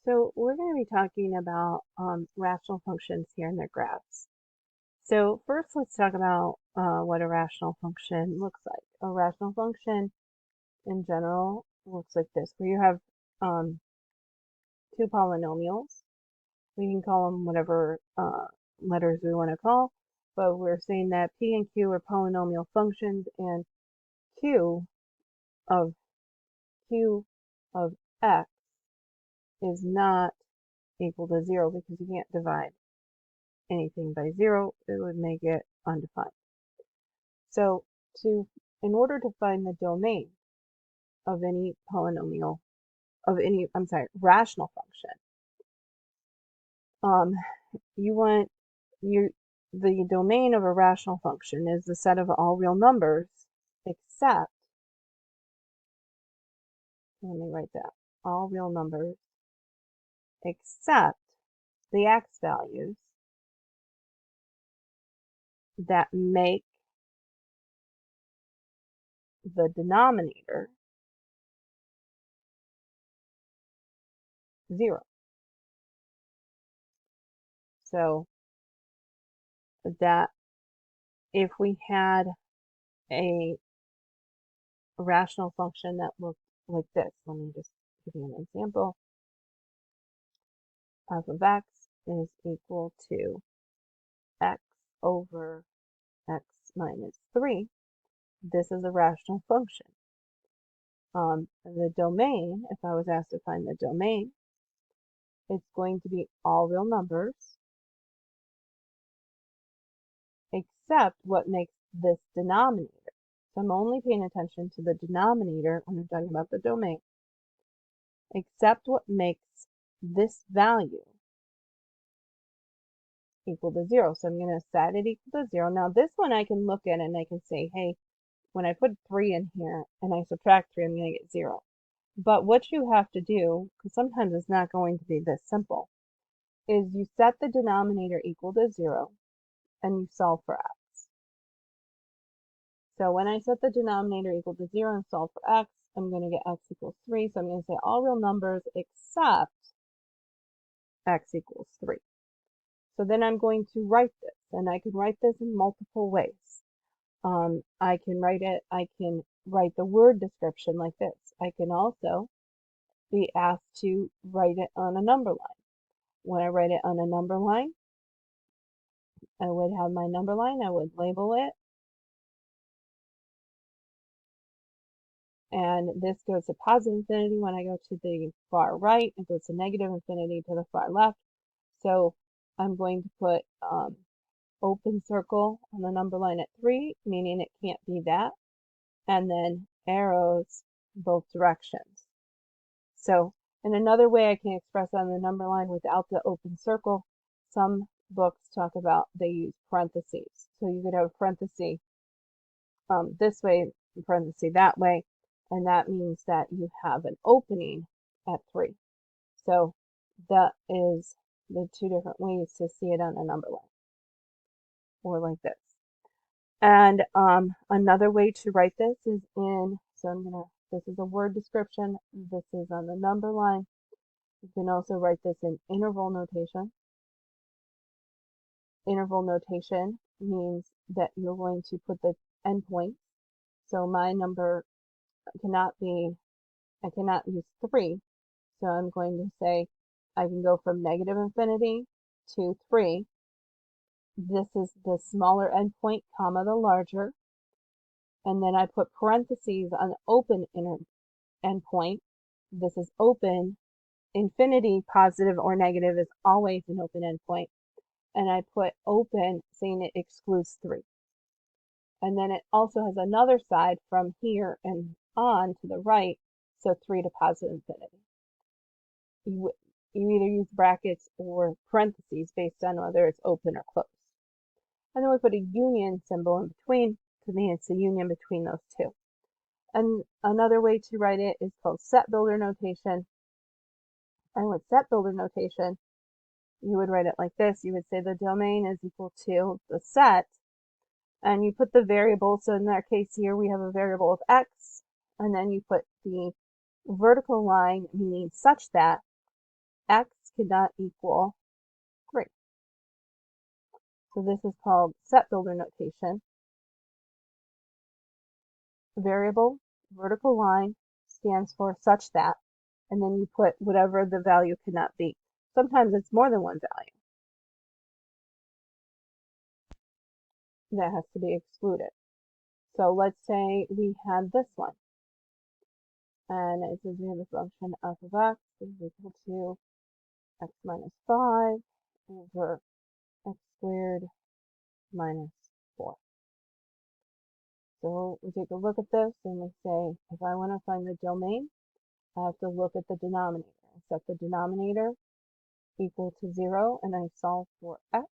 So we're going to be talking about rational functions here in their graphs. So first let's talk about what a rational function looks like. A rational function in general looks like this, where you have two polynomials. We can call them whatever letters we want to call, but we're saying that P and Q are polynomial functions, and Q of X is not equal to 0 because you can't divide anything by 0, it would make it undefined. So in order to find the domain of any polynomial, rational function, the domain of a rational function is the set of all real numbers except, let me write that, all real numbers except the x values that make the denominator 0. So that if we had a rational function that looked like this, let me just give you an example. F of x is equal to x over x minus 3. This is a rational function. The domain, if I was asked to find the domain, it's going to be all real numbers except what makes this denominator. So I'm only paying attention to the denominator when I'm talking about the domain, except what makes this value equal to 0. So I'm going to set it equal to 0. Now this one I can look at and I can say, hey, when I put 3 in here and I subtract 3, I'm going to get 0. But what you have to do, because sometimes it's not going to be this simple, is you set the denominator equal to 0 and you solve for x. So when I set the denominator equal to 0 and solve for x, I'm going to get x equals 3. So I'm going to say all real numbers except x equals 3. So then I'm going to write this, and I can write this in multiple ways. I can write the word description like this. I can also be asked to write it on a number line. When I write it on a number line, I would have my number line, I would label it, and this goes to positive infinity when I go to the far right, it goes to negative infinity to the far left. So I'm going to put open circle on the number line at 3, meaning it can't be that, and then arrows both directions. So, and another way I can express on the number line without the open circle, some books talk about they use parentheses. So you could have a parenthesis this way, a parenthesis that way, and that means that you have an opening at 3. So that is the two different ways to see it on a number line, or like this. And another way to write this is this is a word description, this is on the number line. You can also write this in interval notation. Interval notation means that you're going to put the endpoints. So my number I cannot use 3. So I'm going to say I can go from negative infinity to 3. This is the smaller endpoint, comma the larger. And then I put parentheses on the open endpoint. This is open. Infinity, positive or negative, is always an open endpoint. And I put open, saying it excludes 3. And then it also has another side from here and on to the right, so 3 to positive infinity. You either use brackets or parentheses based on whether it's open or closed. And then we put a union symbol in between. To me, it's a union between those two. And another way to write it is called set builder notation. And with set builder notation, you would write it like this. You would say the domain is equal to the set, and you put the variable. So in our case here, we have a variable of x, and then you put the vertical line, meaning such that x cannot equal 3. So this is called set builder notation. Variable, vertical line stands for such that, and then you put whatever the value cannot be. Sometimes it's more than one value that has to be excluded. So let's say we had this one, and it says we have a function f of x is equal to x minus 5 over x squared minus 4. So we take a look at this and we say, if I want to find the domain, I have to look at the denominator. I set the denominator equal to 0 and I solve for x.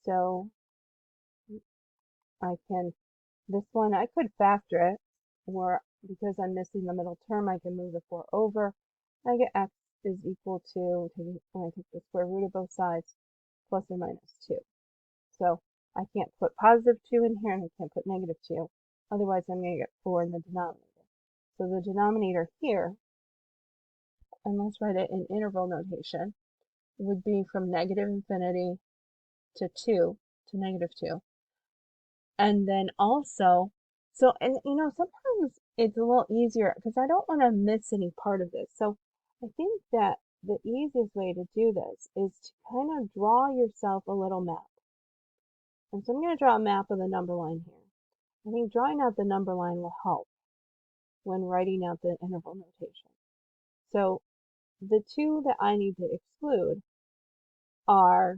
So I can, this one, I could factor it, or because I'm missing the middle term, I can move the 4 over. I get x is equal to, when I take the square root of both sides, plus or minus 2. So I can't put positive 2 in here and I can't put negative 2. Otherwise, I'm going to get 4 in the denominator. So the denominator here, and let's write it in interval notation, would be from negative infinity to 2, to negative 2. And then also, so, and you know, sometimes it's a little easier because I don't want to miss any part of this. So I think that the easiest way to do this is to kind of draw yourself a little map. And so I'm going to draw a map of the number line here. I think drawing out the number line will help when writing out the interval notation. So the two that I need to exclude are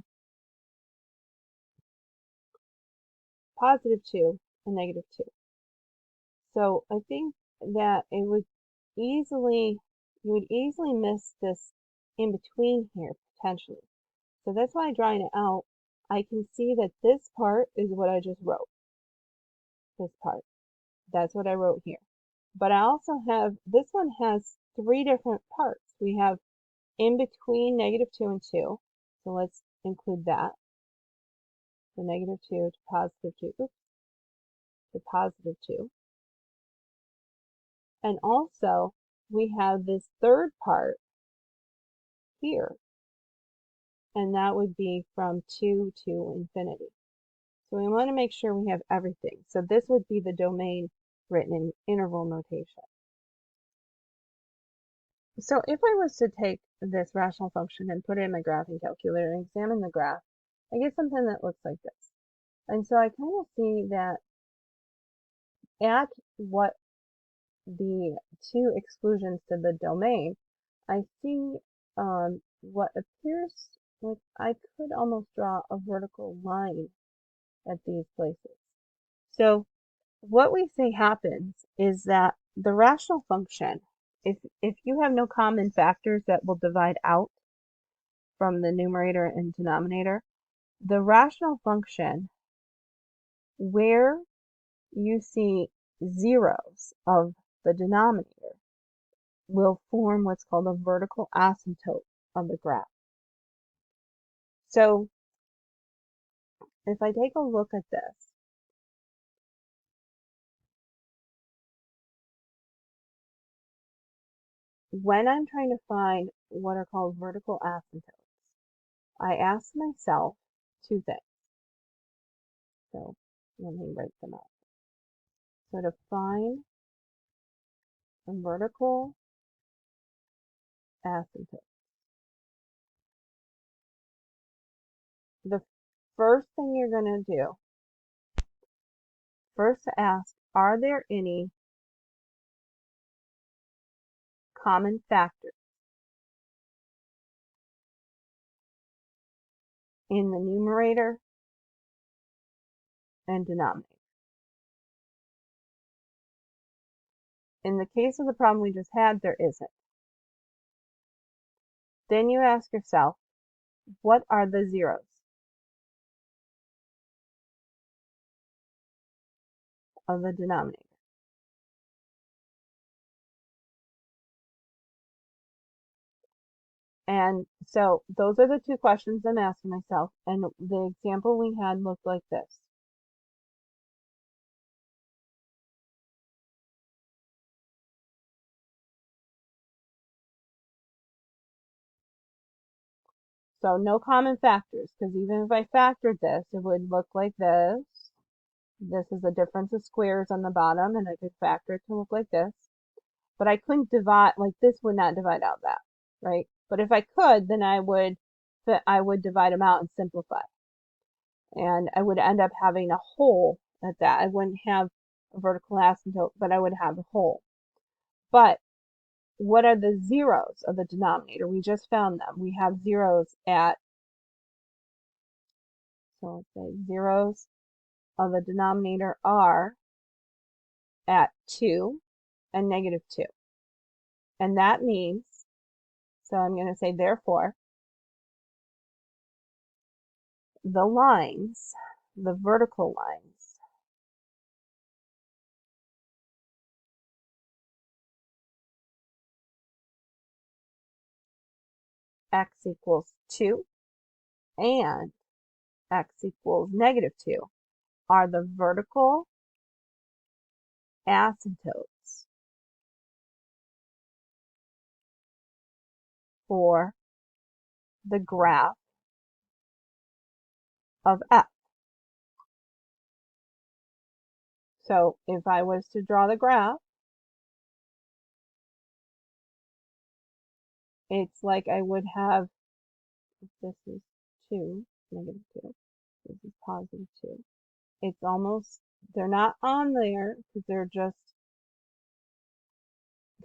positive 2 and negative 2. So I think that it would easily, you would easily miss this in between here, potentially. So that's why drawing it out, I can see that this part is what I just wrote. This part. That's what I wrote here. But I also have, this one has 3 different parts. We have in between negative 2 and 2. So let's include that. So negative 2 to positive 2. Oops, to positive 2. And also, we have this third part here. And that would be from 2 to infinity. So we want to make sure we have everything. So this would be the domain written in interval notation. So if I was to take this rational function and put it in my graphing calculator and examine the graph, I get something that looks like this. And so I kind of see that at what the 2 exclusions to the domain, I see what appears like I could almost draw a vertical line at these places. So what we say happens is that the rational function, if you have no common factors that will divide out from the numerator and denominator, the rational function where you see zeros of the denominator will form what's called a vertical asymptote of the graph. So if I take a look at this, when I'm trying to find what are called vertical asymptotes, I ask myself 2 things. So let me write them out. So to find a vertical asymptote, the first thing you're going to do, first to ask, are there any common factors in the numerator and denominator? In the case of the problem we just had, there isn't. Then you ask yourself, what are the zeros of the denominator? And so those are the 2 questions I'm asking myself. And the example we had looked like this. So no common factors, because even if I factored this, it would look like this. This is a difference of squares on the bottom, and I could factor it to look like this. But I couldn't divide, like this would not divide out that, right? But if I could, then I would divide them out and simplify. And I would end up having a whole at that. I wouldn't have a vertical asymptote, but I would have a whole. But what are the zeros of the denominator? We just found them. We have zeros at, so let's say zeros of the denominator are at 2 and negative 2. And that means, so I'm going to say therefore, the lines, the vertical lines, x equals 2 and x equals negative 2 are the vertical asymptotes for the graph of f. So if I was to draw the graph, it's like I would have, if this is 2, negative 2, this is positive 2. It's almost, they're not on there because they're just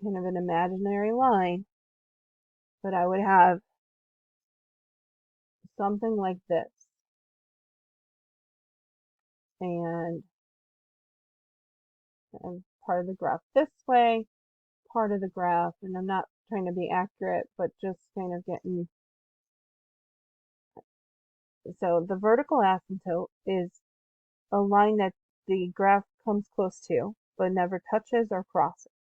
kind of an imaginary line, but I would have something like this. And part of the graph this way, part of the graph, and I'm not trying to be accurate, but just kind of getting, so the vertical asymptote is a line that the graph comes close to, but never touches or crosses.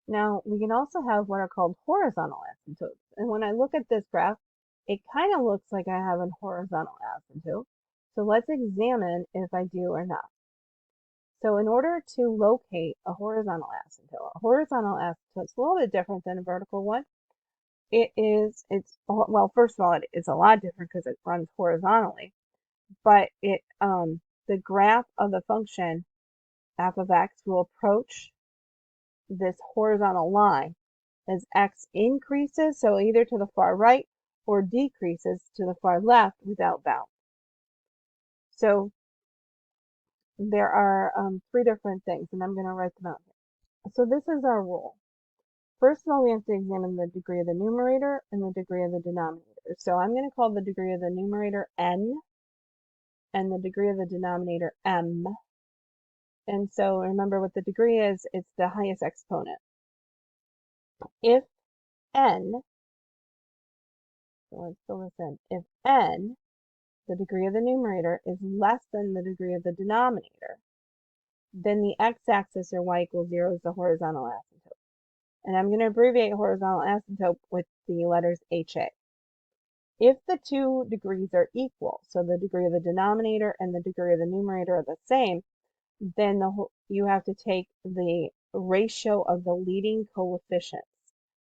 Now, we can also have what are called horizontal asymptotes. And when I look at this graph, it kind of looks like I have a horizontal asymptote. So let's examine if I do or not. So in order to locate a horizontal asymptote is a little bit different than a vertical one. Well, first of all, it's a lot different because it runs horizontally, but the graph of the function f of x will approach this horizontal line as x increases, so either to the far right or decreases to the far left without bound. So there are 3 different things, and I'm going to write them out here. So this is our rule. First of all, we have to examine the degree of the numerator and the degree of the denominator. So I'm going to call the degree of the numerator n and the degree of the denominator m. And so remember what the degree is, it's the highest exponent. If n, so let's fill this in, if n, the degree of the numerator, is less than the degree of the denominator, then the x-axis or y equals 0 is the horizontal asymptote. And I'm going to abbreviate horizontal asymptote with the letters HA. If the 2 degrees are equal, so the degree of the denominator and the degree of the numerator are the same, then you have to take the ratio of the leading coefficients.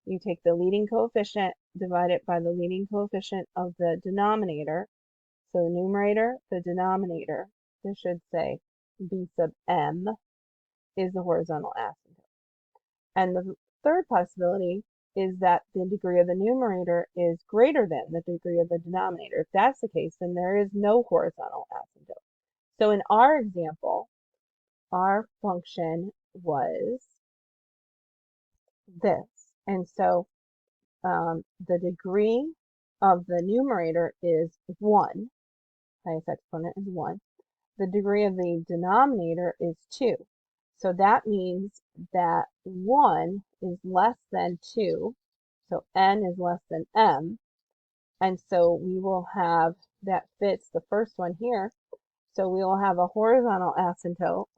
You take the leading coefficient, divide it by the leading coefficient of the denominator. So the numerator, the denominator, this should say b sub m, is the horizontal asymptote. And the third possibility is that the degree of the numerator is greater than the degree of the denominator. If that's the case, then there is no horizontal asymptote. So in our example, our function was this. And so the degree of the numerator is 1. Highest exponent is 1. The degree of the denominator is 2. So that means that 1 is less than 2. So n is less than m. And so we will have, that fits the first one here. So we will have a horizontal asymptote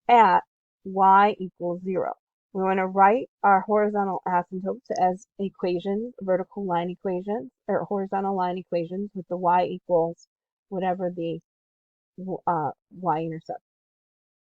at y equals 0. We want to write our horizontal asymptotes as equations, vertical line equations, or horizontal line equations with the y equals whatever the y-intercept